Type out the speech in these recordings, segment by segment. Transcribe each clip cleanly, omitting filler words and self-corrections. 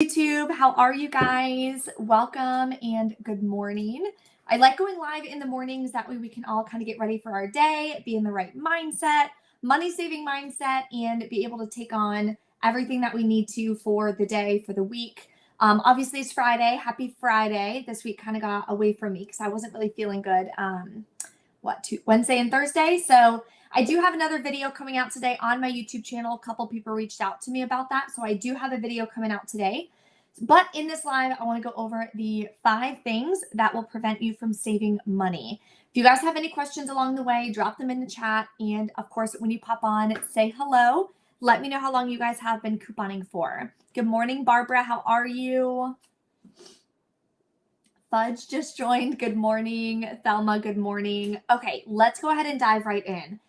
YouTube, how are you guys? Welcome and good morning. I like going live in the mornings. That way we can all kind of get ready for our day, be in the right mindset, money saving mindset, and be able to take on everything that we need to for the day, for the week. Obviously it's Friday. Happy Friday. This week kind of got away from me because I wasn't really feeling good. Wednesday and Thursday. So I do have another video coming out today on my YouTube channel. A couple people reached out to me about that. So I do have a video coming out today. But in this live, I want to go over the 5 things that will prevent you from saving money. If you guys have any questions along the way, drop them in the chat. And of course, when you pop on, say hello. Let me know how long you guys have been couponing for. Good morning, Barbara. How are you? Fudge just joined. Good morning. Thelma, good morning. Okay, let's go ahead and dive right in.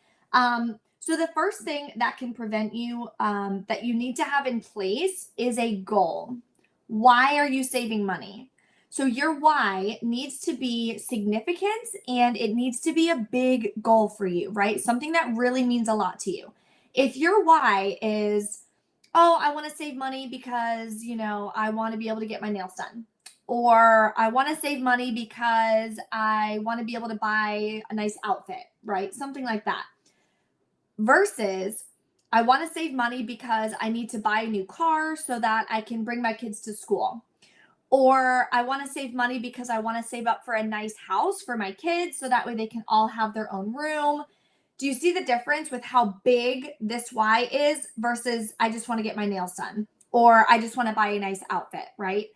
So the first thing that can prevent you, that you need to have in place is a goal. Why are you saving money? So your why needs to be significant and it needs to be a big goal for you, right? Something that really means a lot to you. If your why is, oh, I want to save money because, I want to be able to get my nails done. Or I want to save money because I want to be able to buy a nice outfit, right? Something like that. Versus, I want to save money because I need to buy a new car so that I can bring my kids to school. Or I want to save money because I want to save up for a nice house for my kids so that way they can all have their own room. Do you see the difference with how big this why is versus I just want to get my nails done or I just want to buy a nice outfit, right?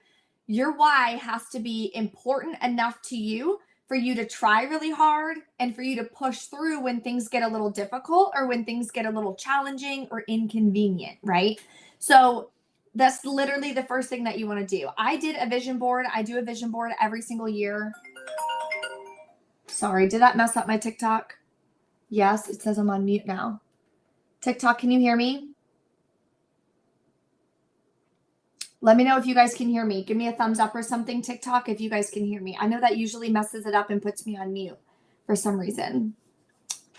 Your why has to be important enough to you for you to try really hard and for you to push through when things get a little difficult or when things get a little challenging or inconvenient, right? So that's literally the first thing that you want to do. I did a vision board. I do a vision board every single year. Sorry, did that mess up my TikTok? Yes, it says I'm on mute now. TikTok, can you hear me? Let me know if you guys can hear me. Give me a thumbs up or something, TikTok, if you guys can hear me. I know that usually messes it up and puts me on mute for some reason.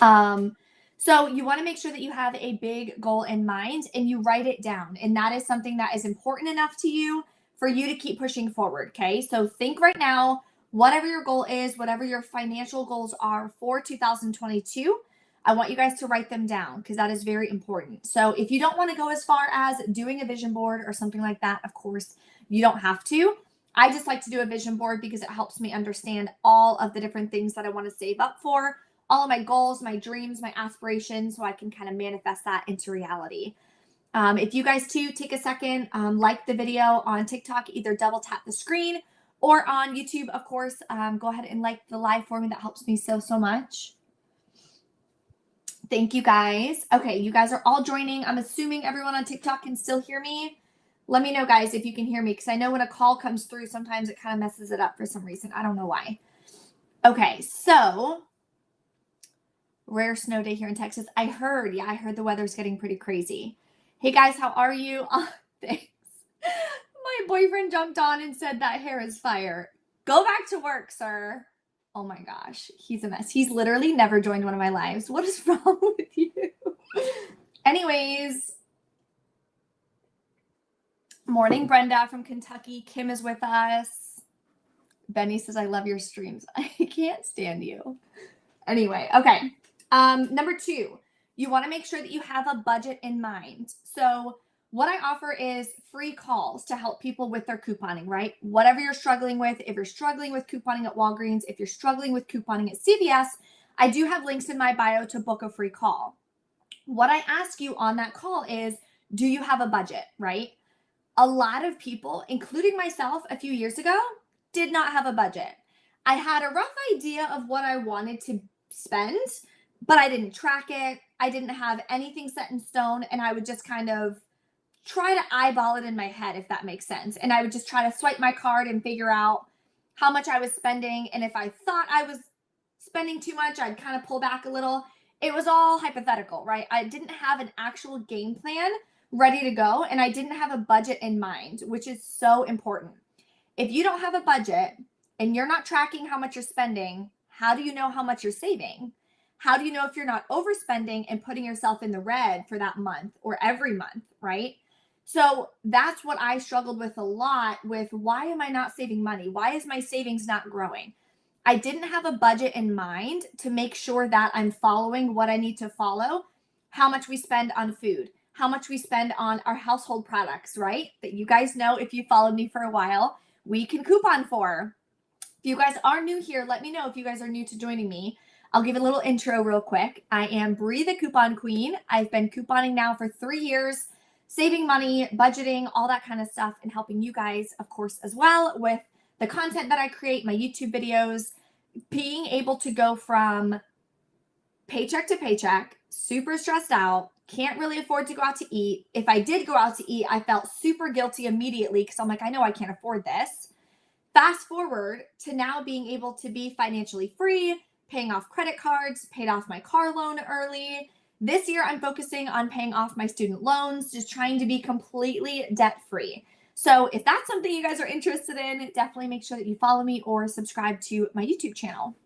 So you want to make sure that you have a big goal in mind and you write it down. And that is something that is important enough to you for you to keep pushing forward, okay? So think right now, whatever your goal is, whatever your financial goals are for 2022, I want you guys to write them down because that is very important. So if you don't want to go as far as doing a vision board or something like that, of course, you don't have to. I just like to do a vision board because it helps me understand all of the different things that I want to save up for, all of my goals, my dreams, my aspirations, so I can kind of manifest that into reality. If you guys too take a second, like the video on TikTok, either double tap the screen or on YouTube, of course, go ahead and like the live for me. That helps me so much. Thank you guys. Okay, you guys are all joining. I'm assuming everyone on TikTok can still hear me. Let me know, guys, if you can hear me, because I know when a call comes through, sometimes it kind of messes it up for some reason. I don't know why. Okay, so rare snow day here in Texas. I heard the weather's getting pretty crazy. Hey, guys, how are you? Oh, thanks. My boyfriend jumped on and said that hair is fire. Go back to work, sir. Oh my gosh, he's a mess. He's literally never joined one of my lives. What is wrong with you? Anyways, morning, Brenda from Kentucky. Kim is with us. Benny says, I love your streams. I can't stand you. Anyway, okay. Number 2, you want to make sure that you have a budget in mind. So what I offer is free calls to help people with their couponing, right? Whatever you're struggling with, if you're struggling with couponing at Walgreens, if you're struggling with couponing at CVS, I do have links in my bio to book a free call. What I ask you on that call is, do you have a budget, right? A lot of people, including myself a few years ago, did not have a budget. I had a rough idea of what I wanted to spend, but I didn't track it. I didn't have anything set in stone, and I would just kind of try to eyeball it in my head, if that makes sense. And I would just try to swipe my card and figure out how much I was spending. And if I thought I was spending too much, I'd kind of pull back a little. It was all hypothetical, right? I didn't have an actual game plan ready to go, and I didn't have a budget in mind, which is so important. If you don't have a budget and you're not tracking how much you're spending, how do you know how much you're saving? How do you know if you're not overspending and putting yourself in the red for that month or every month, right? So that's what I struggled with a lot with. Why am I not saving money? Why is my savings not growing? I didn't have a budget in mind to make sure that I'm following what I need to follow, how much we spend on food, how much we spend on our household products, right? That you guys know if you followed me for a while, we can coupon for. If you guys are new here, let me know if you guys are new to joining me. I'll give a little intro real quick. I am Bree the Coupon Queen. I've been couponing now for 3 years, saving money, budgeting, all that kind of stuff, and helping you guys, of course, as well with the content that I create, my YouTube videos, being able to go from paycheck to paycheck, super stressed out, can't really afford to go out to eat. If I did go out to eat, I felt super guilty immediately because I'm like, I know I can't afford this. Fast forward to now being able to be financially free, paying off credit cards, paid off my car loan early. This year, I'm focusing on paying off my student loans, just trying to be completely debt free. So if that's something you guys are interested in, definitely make sure that you follow me or subscribe to my YouTube channel.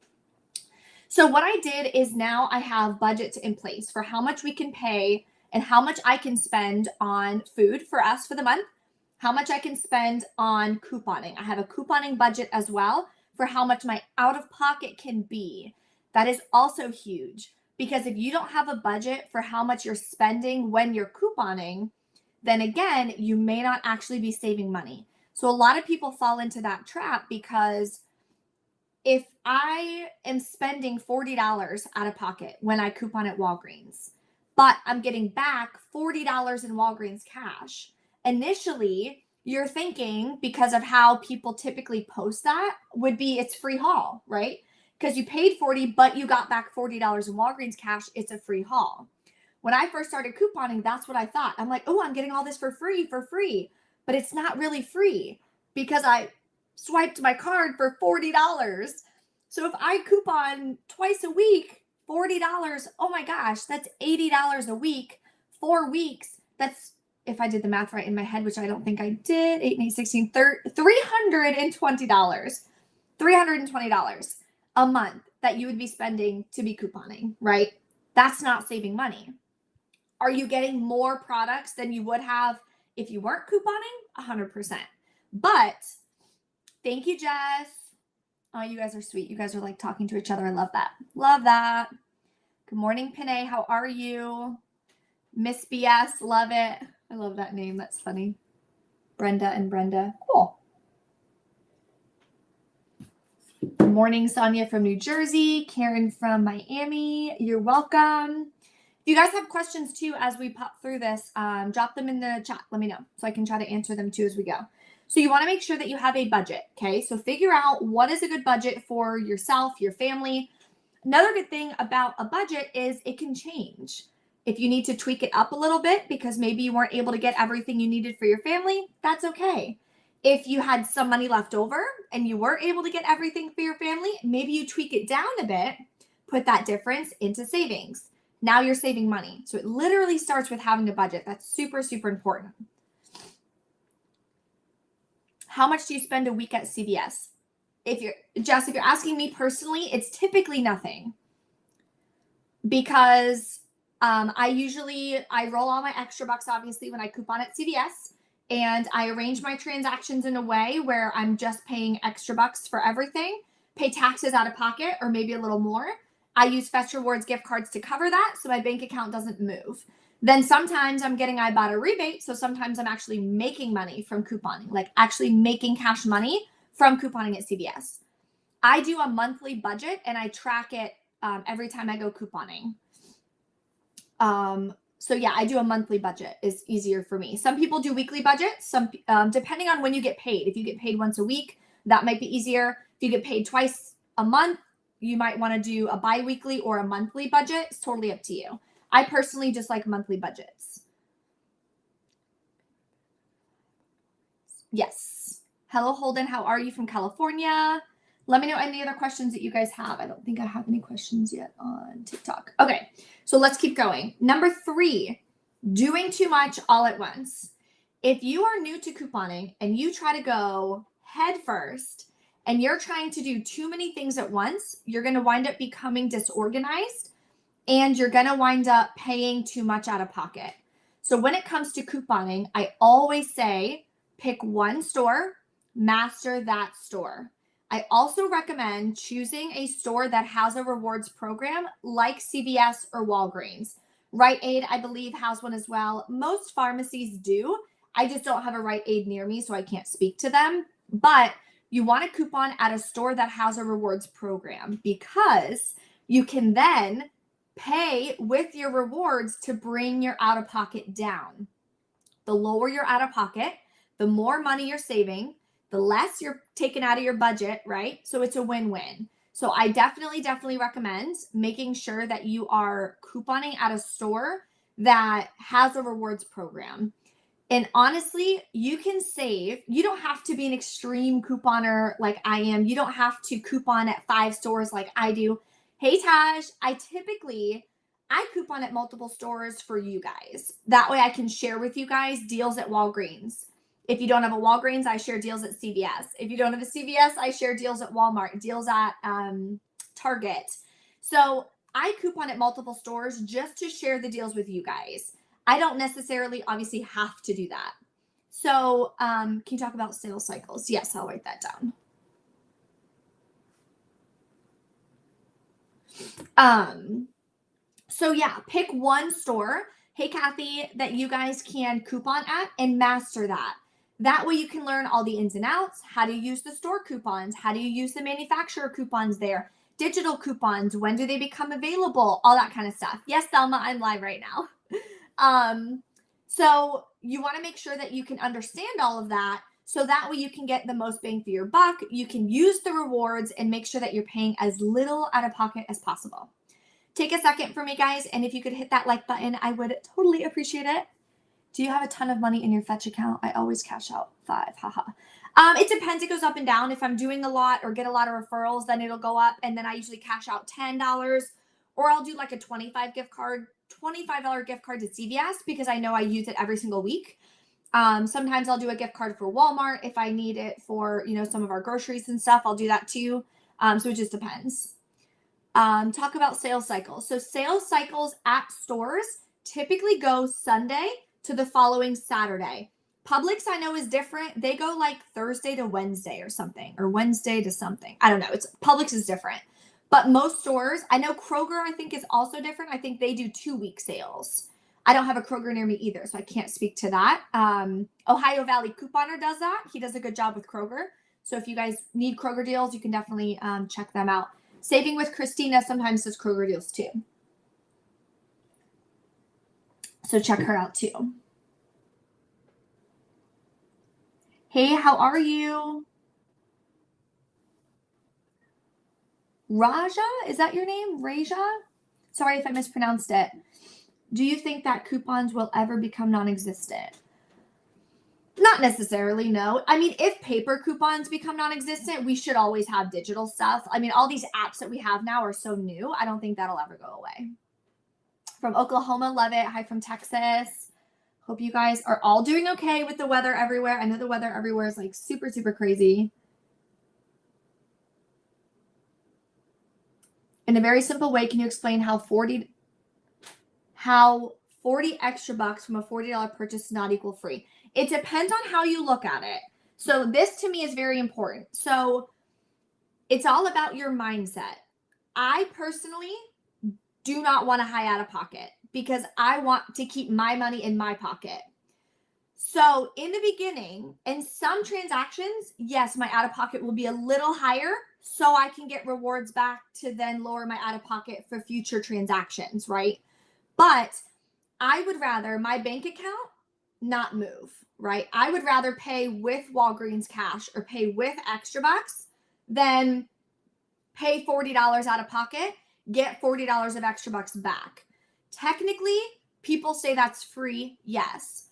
So what I did is now I have budgets in place for how much we can pay and how much I can spend on food for us for the month, how much I can spend on couponing. I have a couponing budget as well for how much my out of pocket can be. That is also huge because if you don't have a budget for how much you're spending when you're couponing, then again, you may not actually be saving money. So a lot of people fall into that trap because if I am spending $40 out of pocket when I coupon at Walgreens, but I'm getting back $40 in Walgreens cash, initially you're thinking, because of how people typically post that, would be it's free haul, right? Because you paid $40, but you got back $40 in Walgreens cash, it's a free haul. When I first started couponing, that's what I thought. I'm like, oh, I'm getting all this for free. But it's not really free because I swiped my card for $40. So if I coupon twice a week, $40, oh my gosh, that's $80 a week, 4 weeks. That's, if I did the math right in my head, which I don't think I did, 8, 8, 16, $320. $320 a month that you would be spending to be couponing, right? That's not saving money. Are you getting more products than you would have if you weren't couponing? 100%. But thank you, Jess. Oh, you guys are sweet. You guys are like talking to each other. I love that. Love that. Good morning, Pinay. How are you? Miss BS. Love it. I love that name. That's funny. Brenda and Brenda. Cool. Good morning, Sonia from New Jersey. Karen from Miami. You're welcome. If you guys have questions too, as we pop through this, drop them in the chat. Let me know so I can try to answer them too as we go. So you want to make sure that you have a budget, okay? So figure out what is a good budget for yourself, your family. Another good thing about a budget is it can change. If you need to tweak it up a little bit because maybe you weren't able to get everything you needed for your family, that's okay. If you had some money left over and you were able to get everything for your family, maybe you tweak it down a bit, put that difference into savings. Now you're saving money. So it literally starts with having a budget. That's super, super important. How much do you spend a week at CVS? If you're asking me personally, it's typically nothing because I roll all my extra bucks, obviously, when I coupon at CVS, and I arrange my transactions in a way where I'm just paying extra bucks for everything, pay taxes out of pocket, or maybe a little more. I use Fetch Rewards gift cards to cover that so my bank account doesn't move. Then sometimes I'm getting Ibotta Rebate, so sometimes I'm actually making money from couponing, like actually making cash money from couponing at CVS. I do a monthly budget and I track it every time I go couponing. So yeah, I do a monthly budget. Is easier for me. Some people do weekly budgets. Some depending on when you get paid. If you get paid once a week, that might be easier. If you get paid twice a month, you might want to do a bi-weekly or a monthly budget. It's totally up to you. I personally just like monthly budgets. Yes. Hello, Holden. How are you from California? Let me know any other questions that you guys have. I don't think I have any questions yet on TikTok. Okay, so let's keep going. Number 3, doing too much all at once. If you are new to couponing and you try to go head first and you're trying to do too many things at once, you're going to wind up becoming disorganized and you're going to wind up paying too much out of pocket. So when it comes to couponing, I always say pick one store, master that store. I also recommend choosing a store that has a rewards program like CVS or Walgreens. Rite Aid, I believe, has one as well. Most pharmacies do. I just don't have a Rite Aid near me, so I can't speak to them. But you want a coupon at a store that has a rewards program because you can then pay with your rewards to bring your out-of-pocket down. The lower your out-of-pocket, the more money you're saving, the less you're taking out of your budget, right? So it's a win-win. So I definitely recommend making sure that you are couponing at a store that has a rewards program. And honestly, you can save. You don't have to be an extreme couponer like I am. You don't have to coupon at 5 stores like I do. Hey, Taj, I coupon at multiple stores for you guys. That way I can share with you guys deals at Walgreens. If you don't have a Walgreens, I share deals at CVS. If you don't have a CVS, I share deals at Walmart, deals at Target. So I coupon at multiple stores just to share the deals with you guys. I don't necessarily obviously have to do that. So can you talk about sales cycles? Yes, I'll write that down. So yeah, pick one store, hey Kathy, that you guys can coupon at and master that. That way you can learn all the ins and outs. How do you use the store coupons? How do you use the manufacturer coupons there? Digital coupons, when do they become available? All that kind of stuff. Yes, Thelma, I'm live right now. So you want to make sure that you can understand all of that so that way you can get the most bang for your buck. You can use the rewards and make sure that you're paying as little out of pocket as possible. Take a second for me, guys, and if you could hit that like button, I would totally appreciate it. Do you have a ton of money in your Fetch account? I always cash out 5. Haha. It depends. It goes up and down. If I'm doing a lot or get a lot of referrals, then it'll go up, and then I usually cash out $10, or I'll do like a $25 gift card to CVS because I know I use it every single week. Sometimes I'll do a gift card for Walmart if I need it for some of our groceries and stuff. I'll do that too. So it just depends. Talk about sales cycles. So sales cycles at stores typically go Sunday to the following Saturday. Publix, I know, is different. They go like Thursday to Wednesday or something, or Wednesday to something. I don't know. Publix is different. But most stores, I know Kroger, I think, is also different. I think they do 2-week sales. I don't have a Kroger near me either, so I can't speak to that. Ohio Valley Couponer does that. He does a good job with Kroger. So if you guys need Kroger deals, you can definitely check them out. Saving with Christina sometimes does Kroger deals too. So check her out too. Hey, how are you? Raja, is that your name? Raja? Sorry if I mispronounced it. Do you think that coupons will ever become non-existent? Not necessarily, no. I mean, if paper coupons become non-existent, we should always have digital stuff. I mean, all these apps that we have now are so new. I don't think that'll ever go away. From Oklahoma, love it. Hi from Texas. Hope you guys are all doing okay with the weather everywhere. I know the weather everywhere is like super, super crazy. In a very simple way, can you explain how 40 extra bucks from a $40 purchase does not equal free? It depends on how you look at it. So this to me is very important. So it's all about your mindset. I personally do not want a high out of pocket because I want to keep my money in my pocket. So in the beginning, in some transactions, yes, my out of pocket will be a little higher so I can get rewards back to then lower my out of pocket for future transactions, right? But I would rather my bank account not move, right? I would rather pay with Walgreens cash or pay with extra bucks than pay $40 out of pocket, get $40 of extra bucks back. Technically, people say that's free, yes.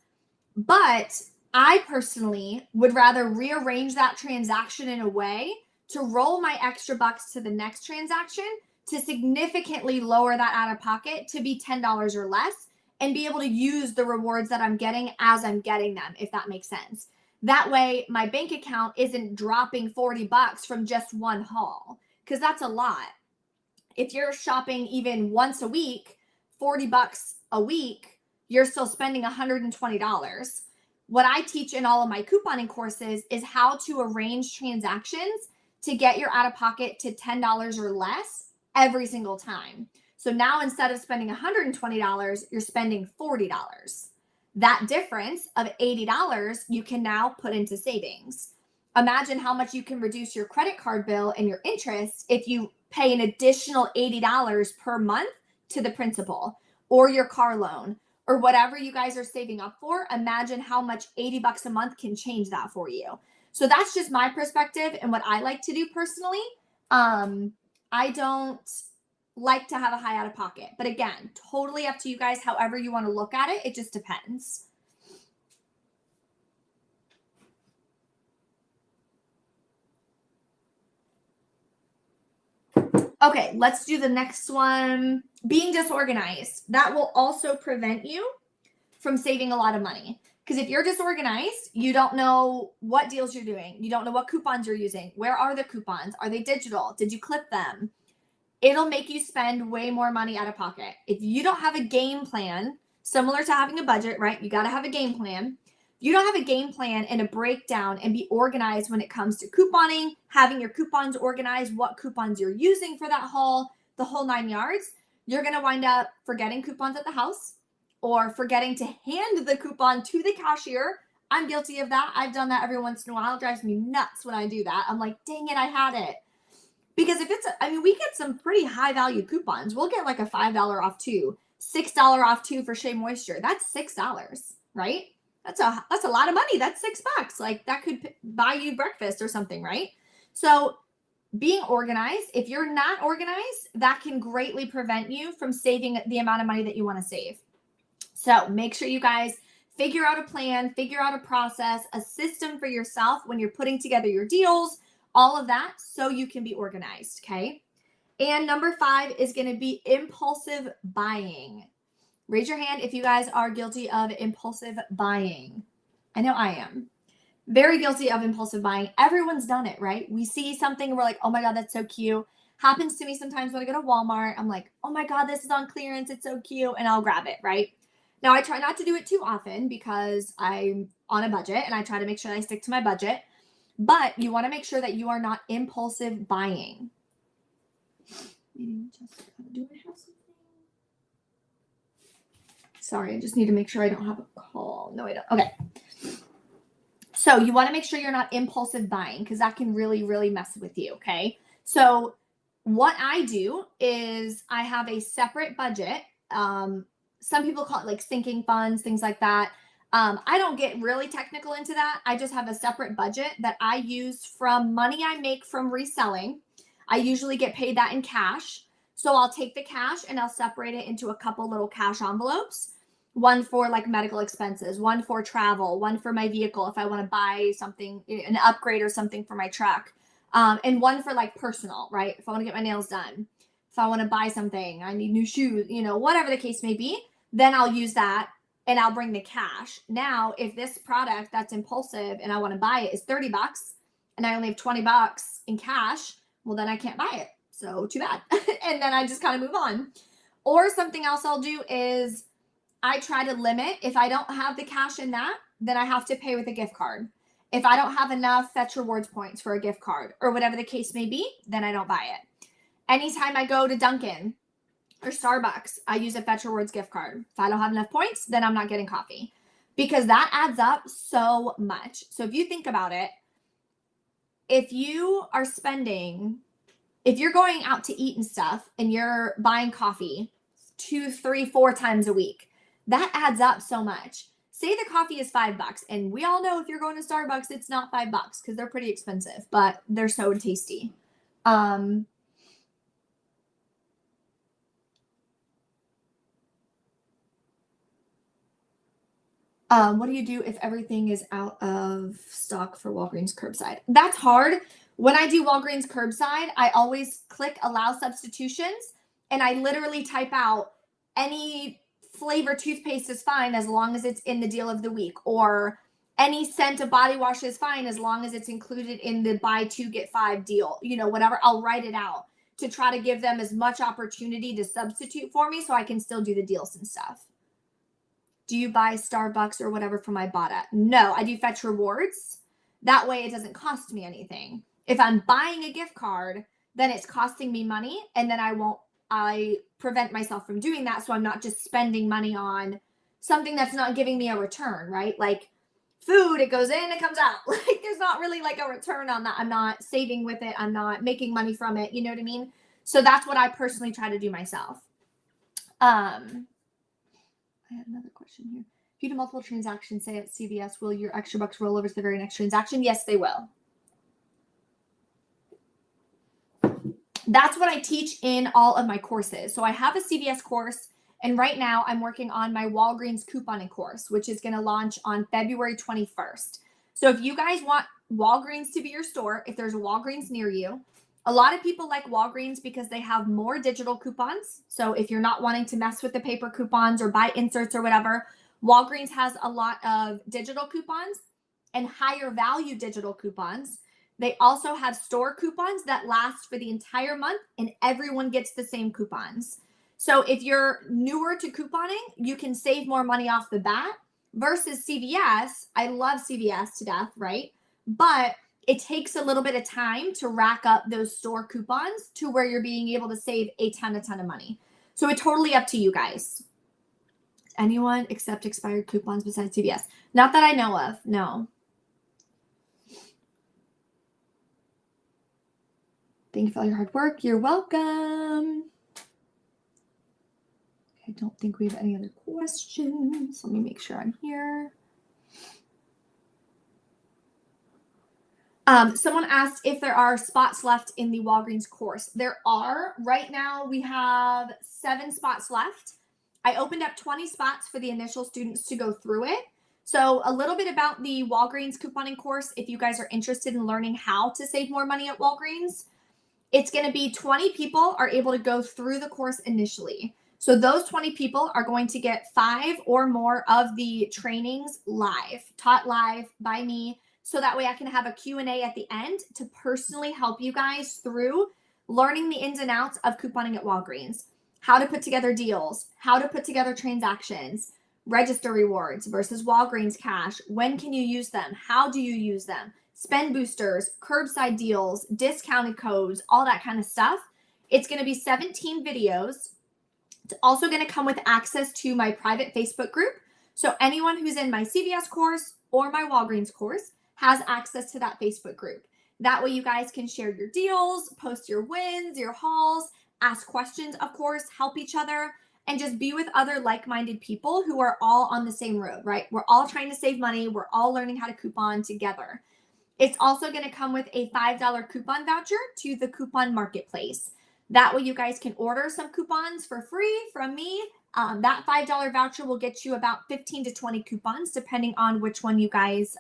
But I personally would rather rearrange that transaction in a way to roll my extra bucks to the next transaction to significantly lower that out of pocket to be $10 or less and be able to use the rewards that I'm getting as I'm getting them, if that makes sense. That way, my bank account isn't dropping $40 from just one haul, because that's a lot. If you're shopping even once a week, $40 a week, you're still spending $120. What I teach in all of my couponing courses is how to arrange transactions to get your out of pocket to $10 or less every single time. So now instead of spending $120, you're spending $40. That difference of $80 you can now put into savings. Imagine how much you can reduce your credit card bill and your interest if you pay an additional $80 per month to the principal or your car loan or whatever you guys are saving up for. Imagine how much $80 a month can change that for you. So that's just my perspective and what I like to do personally. I don't like to have a high out of pocket, but again, totally up to you guys. However you want to look at it, it just depends. Okay, let's do the next one. Being disorganized. That will also prevent you from saving a lot of money. Because if you're disorganized, you don't know what deals you're doing. You don't know what coupons you're using. Where are the coupons? Are they digital? Did you clip them? It'll make you spend way more money out of pocket. If you don't have a game plan, similar to having a budget, right? You got to have a game plan. If you don't have a game plan and a breakdown and be organized when it comes to couponing, having your coupons organized, what coupons you're using for that haul, the whole 9 yards, you're going to wind up forgetting coupons at the house or forgetting to hand the coupon to the cashier. I'm guilty of that. I've done that every once in a while. It drives me nuts when I do that. I'm like, dang it, I had it. Because if it's, we get some pretty high value coupons. We'll get like a $5 off too, $6 off too for Shea Moisture. That's $6, right? That's a lot of money. That's $6. Like that could buy you breakfast or something, right? So being organized, if you're not organized, that can greatly prevent you from saving the amount of money that you want to save. So make sure you guys figure out a plan, figure out a process, a system for yourself when you're putting together your deals, all of that, so you can be organized, okay? And number 5 is going to be impulsive buying. Raise your hand if you guys are guilty of impulsive buying. I know I am. Very guilty of impulsive buying. Everyone's done it, right? We see something and we're like, oh my God, that's so cute. Happens to me sometimes when I go to Walmart. I'm like, oh my God, this is on clearance. It's so cute. And I'll grab it, right? Now, I try not to do it too often because I'm on a budget and I try to make sure I stick to my budget. But you want to make sure that you are not impulsive buying. Do I have something? Sorry, I just need to make sure I don't have a call. No, I don't. Okay. So you want to make sure you're not impulsive buying because that can really, really mess with you, okay? So what I do is I have a separate budget. Some people call it like sinking funds, things like that. I don't get really technical into that. I just have a separate budget that I use from money I make from reselling. I usually get paid that in cash. So I'll take the cash and I'll separate it into a couple little cash envelopes. One for like medical expenses, one for travel, one for my vehicle if I want to buy something, an upgrade or something for my truck. And one for like personal, right? If I want to get my nails done, if I want to buy something, I need new shoes, whatever the case may be, then I'll use that and I'll bring the cash. Now, if this product that's impulsive and I want to buy it is $30 and I only have $20 in cash, well, then I can't buy it. So too bad. And then I just kind of move on. Or something else I'll do is I try to limit. If I don't have the cash in that, then I have to pay with a gift card. If I don't have enough Fetch Rewards points for a gift card or whatever the case may be, then I don't buy it. Anytime I go to Dunkin' or Starbucks, I use a Fetch Rewards gift card. If I don't have enough points, then I'm not getting coffee because that adds up so much. So if you think about it, if you're going out to eat and stuff and you're buying coffee 2, 3, 4 times a week, that adds up so much. Say the coffee is $5 and we all know if you're going to Starbucks, it's not $5 because they're pretty expensive, but they're so tasty. What do you do if everything is out of stock for Walgreens curbside? That's hard. When I do Walgreens curbside, I always click allow substitutions and I literally type out any flavor toothpaste is fine as long as it's in the deal of the week, or any scent of body wash is fine as long as it's included in the buy 2 get 5 deal, whatever. I'll write it out to try to give them as much opportunity to substitute for me so I can still do the deals and stuff. do you buy Starbucks or whatever from Ibotta? No, I do fetch rewards. That way it doesn't cost me anything. If I'm buying a gift card, then it's costing me money, and then I prevent myself from doing that, so I'm not just spending money on something that's not giving me a return, right? Like food, it goes in, it comes out. Like there's not really like a return on that. I'm not saving with it. I'm not making money from it. You know what I mean? So that's what I personally try to do myself. I had another question here. If you do multiple transactions, say at CVS, will your extra bucks roll over to the very next transaction? Yes, they will. That's what I teach in all of my courses. So I have a CVS course, and right now I'm working on my Walgreens couponing course, which is going to launch on February 21st. So if you guys want Walgreens to be your store, if there's a Walgreens near you, a lot of people like Walgreens because they have more digital coupons. So if you're not wanting to mess with the paper coupons or buy inserts or whatever, Walgreens has a lot of digital coupons and higher value digital coupons. They also have store coupons that last for the entire month, and everyone gets the same coupons. So if you're newer to couponing, you can save more money off the bat versus CVS. I love CVS to death, right? But it takes a little bit of time to rack up those store coupons to where you're being able to save a ton of money. So it's totally up to you guys. Anyone accept expired coupons besides CVS? Not that I know of, no. Thank you for all your hard work. You're welcome. I don't think we have any other questions. Let me make sure I'm here. Someone asked if there are spots left in the Walgreens course. There are. Right now, we have 7 spots left. I opened up 20 spots for the initial students to go through it. So a little bit about the Walgreens couponing course, if you guys are interested in learning how to save more money at Walgreens. It's going to be 20 people are able to go through the course initially. So those 20 people are going to get 5 or more of the trainings live, taught live by me. So that way I can have a Q&A at the end to personally help you guys through learning the ins and outs of couponing at Walgreens, how to put together deals, how to put together transactions, register rewards versus Walgreens cash. When can you use them? How do you use them? Spend boosters, curbside deals, discounted codes, all that kind of stuff. It's going to be 17 videos. It's also going to come with access to my private Facebook group. So anyone who's in my CVS course or my Walgreens course has access to that Facebook group. That way you guys can share your deals, post your wins, your hauls, ask questions, of course, help each other, and just be with other like-minded people who are all on the same road, right? We're all trying to save money. We're all learning how to coupon together. It's also going to come with a $5 coupon voucher to the coupon marketplace. That way you guys can order some coupons for free from me. That $5 voucher will get you about 15 to 20 coupons, depending on which one you guys,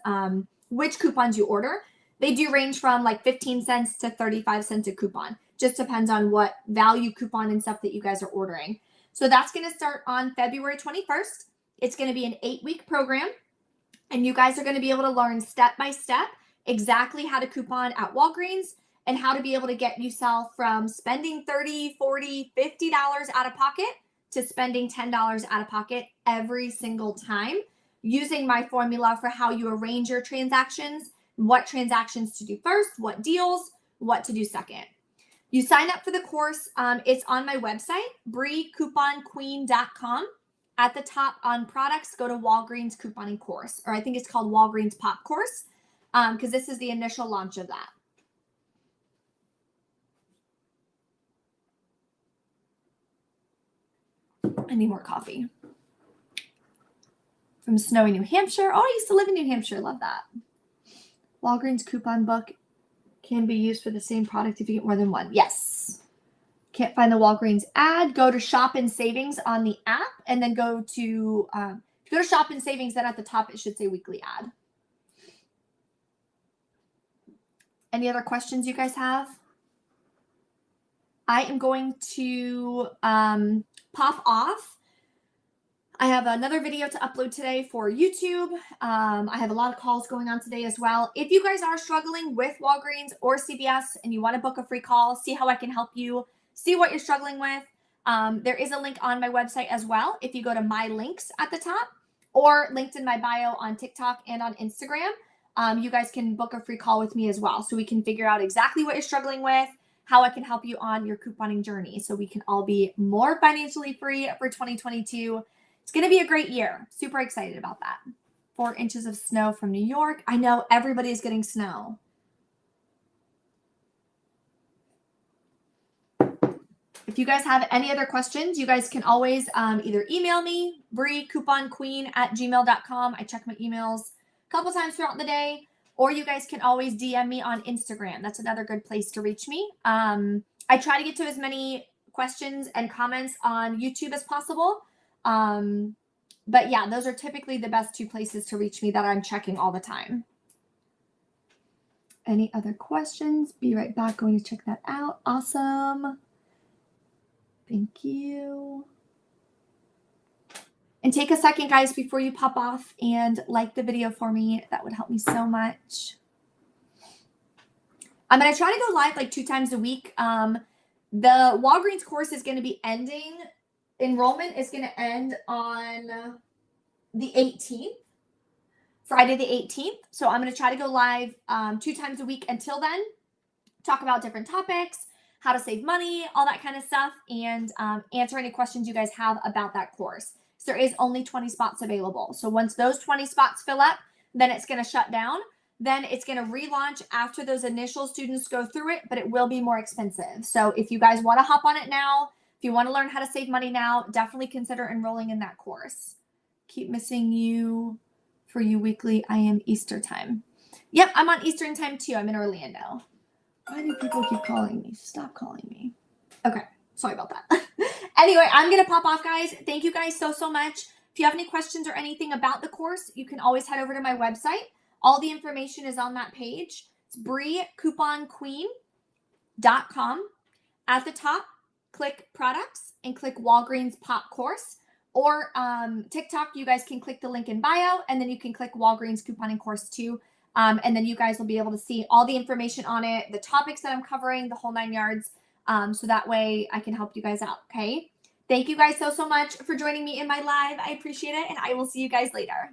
which coupons you order. They do range from like 15 cents to 35 cents a coupon. Just depends on what value coupon and stuff that you guys are ordering. So that's going to start on February 21st. It's going to be an 8-week program, and you guys are going to be able to learn step by step exactly how to coupon at Walgreens and how to be able to get yourself from spending $30, $40, $50 out of pocket to spending $10 out of pocket every single time, using my formula for how you arrange your transactions, what transactions to do first, what deals, what to do second. You sign up for the course. It's on my website, BrieCouponQueen.com. At the top on products, go to Walgreens couponing course, or I think it's called Walgreens Pop Course, because this is the initial launch of that. I need more coffee. From snowy New Hampshire. Oh, I used to live in New Hampshire. Love that. Walgreens coupon book can be used for the same product if you get more than one. Yes. Can't find the Walgreens ad, go to Shop and Savings on the app, and then go to, if you go to Shop and Savings, then at the top it should say weekly ad. Any other questions you guys have? I am going to pop off. I have another video to upload today for YouTube. I have a lot of calls going on today as well. If you guys are struggling with Walgreens or CVS and you want to book a free call, see how I can help you, see what you're struggling with, there is a link on my website as well. If you go to my links at the top, or linked in my bio on TikTok and on Instagram. You guys can book a free call with me as well, so we can figure out exactly what you're struggling with, how I can help you on your couponing journey, so we can all be more financially free for 2022. It's going to be a great year. Super excited about that. 4 inches of snow from New York. I know everybody's getting snow. If you guys have any other questions, you guys can always either email me, briecouponqueen@gmail.com. I check my emails a couple times throughout the day, or you guys can always DM me on Instagram. That's another good place to reach me. I try to get to as many questions and comments on YouTube as possible. But yeah, those are typically the best 2 places to reach me that I'm checking all the time. Any other questions? Be right back. Going to check that out. Awesome. Thank you. And take a second, guys, before you pop off and like the video for me. That would help me so much. I'm going to try to go live like 2 times a week. The Walgreens course is going to be ending. Enrollment is going to end on the 18th, Friday the 18th. So I'm going to try to go live 2 times a week until then. Talk about different topics, how to save money, all that kind of stuff, and answer any questions you guys have about that course. So there is only 20 spots available. So once those 20 spots fill up, then it's going to shut down. Then it's going to relaunch after those initial students go through it, but it will be more expensive. So if you guys want to hop on it now, if you want to learn how to save money now, definitely consider enrolling in that course. Keep missing you for you weekly. I am Easter time. Yep, I'm on Eastern time too. I'm in Orlando. Why do people keep calling me? Stop calling me. Okay, sorry about that. Anyway, I'm going to pop off, guys. Thank you guys so much. If you have any questions or anything about the course, you can always head over to my website. All the information is on that page. It's briecouponqueen.com. At the top, click products and click Walgreens Pop Course. Or TikTok, you guys can click the link in bio, and then you can click Walgreens Couponing Course too. And then you guys will be able to see all the information on it, the topics that I'm covering, the whole 9 yards. So that way I can help you guys out. Okay. Thank you guys so much for joining me in my live. I appreciate it. And I will see you guys later.